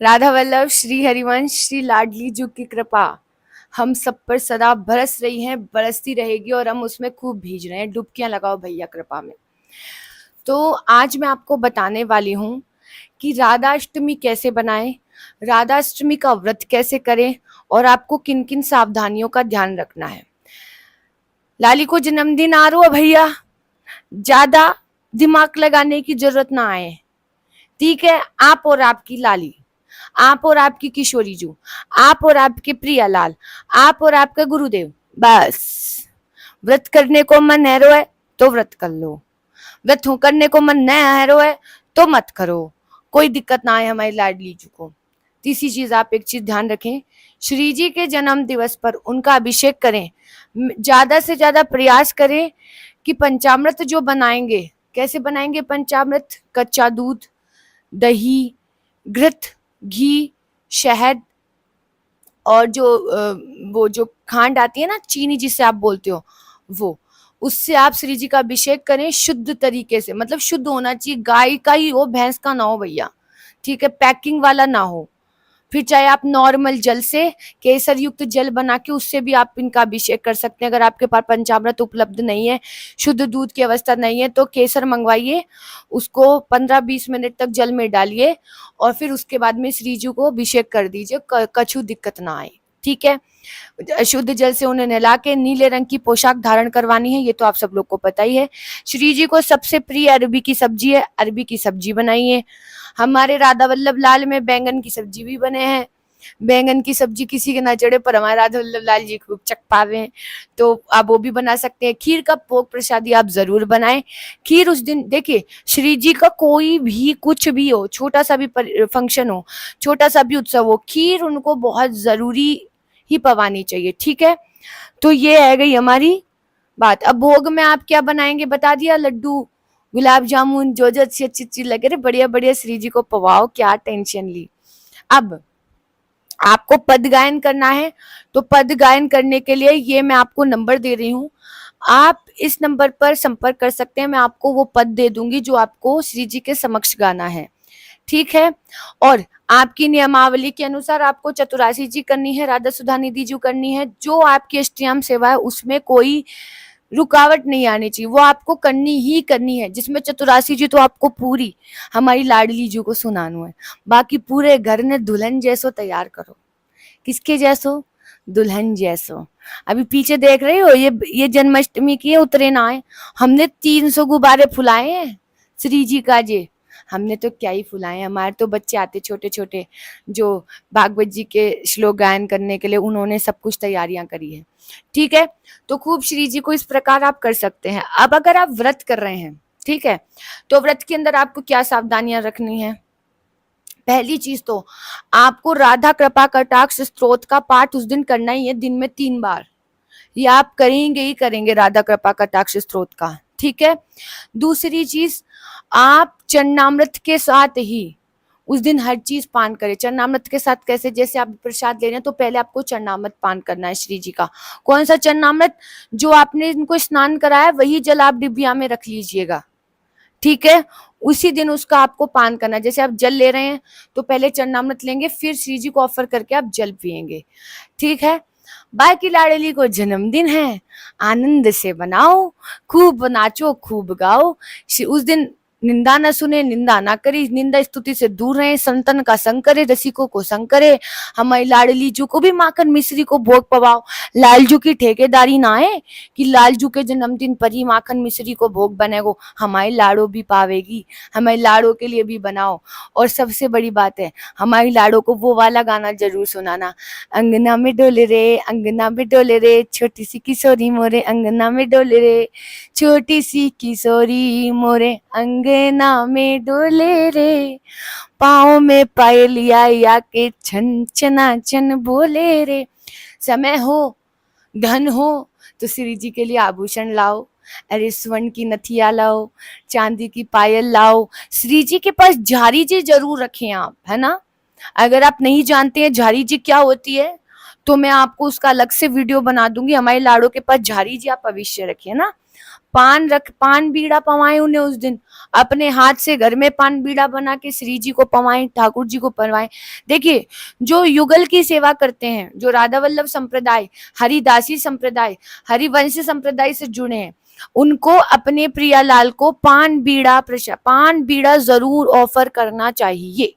राधा वल्लभ श्री हरिवंश श्री लाडली जी की कृपा हम सब पर सदा बरस रही है, बरसती रहेगी और हम उसमें खूब भीज रहे हैं। डुबकियां लगाओ भैया कृपा में। तो आज मैं आपको बताने वाली हूँ कि राधाष्टमी कैसे बनाएं, राधाष्टमी का व्रत कैसे करें और आपको किन किन सावधानियों का ध्यान रखना है। लाली को जन्मदिन आ रहा है भैया, ज्यादा दिमाग लगाने की जरूरत ना आए। ठीक है, आप और आपकी लाली, आप और आपकी किशोरी जू, आप और आपके प्रियालाल, आप और आपका गुरुदेव, बस। व्रत करने को मन हैरो है तो व्रत कर लो, व्रत करने को मन न हैरो है तो मत करो, कोई दिक्कत ना आए हमारी लाडली जू को। तीसरी चीज, आप एक चीज ध्यान रखें, श्री जी के जन्म दिवस पर उनका अभिषेक करें। ज्यादा से ज्यादा प्रयास करें कि पंचामृत जो बनाएंगे, कैसे बनाएंगे पंचामृत? कच्चा दूध, दही, घृत, घी, शहद और वो जो खांड आती है ना, चीनी जिसे आप बोलते हो, वो, उससे आप श्री जी का अभिषेक करें शुद्ध तरीके से। मतलब शुद्ध होना चाहिए, गाय का ही हो, भैंस का ना हो भैया। ठीक है, पैकिंग वाला ना हो। फिर चाहे आप नॉर्मल जल से, केसर युक्त जल बना के उससे भी आप इनका अभिषेक कर सकते हैं। अगर आपके पास पंचामृत उपलब्ध नहीं है, शुद्ध दूध की अवस्था नहीं है, तो केसर मंगवाइए, उसको 15-20 मिनट तक जल में डालिए और फिर उसके बाद में श्री जी को अभिषेक कर दीजिए, कछु दिक्कत ना आए। ठीक है, शुद्ध जल से उन्हें नहला के नीले रंग की पोशाक धारण करवानी है, ये तो आप सब लोग को पता ही है। श्री जी को सबसे प्रिय अरबी की सब्जी है, अरबी की सब्जी बनाइए। हमारे राधा वल्लभ लाल में बैंगन की सब्जी भी बने हैं। बैंगन की सब्जी किसी के ना चढ़े पर हमारे राधा वल्लभ लाल जी खूब चख पावे हैं, तो आप वो भी बना सकते हैं। खीर का भोग प्रसादी आप जरूर बनाएं। खीर उस दिन देखिए, श्री जी का कोई भी कुछ भी हो, छोटा सा भी फंक्शन हो, छोटा सा भी उत्सव हो, खीर उनको बहुत जरूरी ही पवानी चाहिए। ठीक है, तो ये है गई हमारी बात। अब भोग में आप क्या बनाएंगे बता दिया, लड्डू, गुलाब जामुन, जो जो अच्छी अच्छी चीज लगे रहे, बढ़िया बढ़िया श्री जी को पवाओ, क्या टेंशन ली। अब आपको पद गायन करना है, तो पद गायन करने के लिए ये मैं आपको नंबर दे रही हूँ, आप इस नंबर पर संपर्क कर सकते हैं। मैं आपको वो पद दे दूंगी जो आपको श्री जी के समक्ष गाना है। ठीक है, और आपकी नियमावली के अनुसार आपको चतुरासी जी करनी है, राधा सुधा निधि जी करनी है। जो आपकी अष्टयाम सेवा है उसमें कोई रुकावट नहीं आनी चाहिए, वो आपको करनी ही करनी है। जिसमें चतुरासी जी तो आपको पूरी हमारी लाडली जी को सुनाना है, बाकी पूरे घर ने दुल्हन जैसो तैयार करो। किसके जैसो? दुल्हन जैसो। अभी पीछे देख रहे हो, ये जन्माष्टमी की उतरे ना आए, हमने 300 गुब्बारे फुलाए हैं श्री जी का जी। हमने तो क्या ही फुलाए, हमारे तो बच्चे आते छोटे छोटे जो भागवत जी के श्लोक गायन करने के लिए, उन्होंने सब कुछ तैयारियां करी है। ठीक है, तो खूब श्री जी को इस प्रकार आप कर सकते हैं। अब अगर आप व्रत कर रहे हैं, ठीक है, तो व्रत के अंदर आपको क्या सावधानियां रखनी है? पहली चीज तो आपको राधा कृपा कटाक्ष स्तोत्र का पाठ उस दिन करना ही है, दिन में 3 बार। ये आप करेंगे ही करेंगे, राधा कृपा कटाक्ष स्तोत्र का। ठीक है, दूसरी चीज, आप चरणामृत के साथ ही उस दिन हर चीज पान करें। चरणामृत के साथ कैसे? जैसे आप प्रसाद ले रहे हैं तो पहले आपको चरणामृत पान करना है श्री जी का। कौन सा चरणामृत? जो आपने इनको स्नान कराया वही जल आप डिबिया में रख लीजिएगा। ठीक है, उसी दिन उसका आपको पान करना है। जैसे आप जल ले रहे हैं तो पहले चरणामृत लेंगे, फिर श्री जी को ऑफर करके आप जल पिएंगे। ठीक है, बाकी लाडली को जन्मदिन है, आनंद से बनाओ, खूब नाचो, खूब गाओ। उस दिन निंदा न सुने, निंदा ना करी, निंदा स्तुति से दूर रहे, संतन का संग करे, रसिकों को संग करे। हमारी लाडली जू को भी माखन मिश्री को भोग पवाओ। लालजू की ठेकेदारी ना है कि लालजू के जन्मदिन पर ही माखन मिश्री को भोग बनेगो, हमारी लाड़ो भी पावेगी, हमारी लाड़ो के लिए भी बनाओ। और सबसे बड़ी बात है, हमारी लाड़ो को वो वाला गाना जरूर सुनाना, अंगना में डोले रे, अंगना में डोले रे, छोटी सी किशोरी मोरे अंगना में डोले रे, छोटी सी किशोरी मोरे अंगना में डोले रे, पाँव में पायलिया या के छन चना चन बोले रे। समय हो, धन हो तो श्री जी के लिए आभूषण लाओ। अरे स्वर्ण की नथिया लाओ, चांदी की पायल लाओ। श्री जी के पास झारी जी जरूर रखें आप, है ना। अगर आप नहीं जानते हैं झारी जी क्या होती है तो मैं आपको उसका अलग से वीडियो बना दूंगी। हमारे लाड़ों के पास झारी जी आप अवश्य रखिए ना। पान बीड़ा पवाएं उन्हें उस दिन, अपने हाथ से घर में पान बीड़ा बना के श्री जी को पवाएं, ठाकुर जी को पवाएं। देखिए, जो युगल की सेवा करते हैं, जो राधा वल्लभ संप्रदाय, हरिदासी संप्रदाय, हरिवंश संप्रदाय से जुड़े हैं, उनको अपने प्रियालाल को पान बीड़ा जरूर ऑफर करना चाहिए।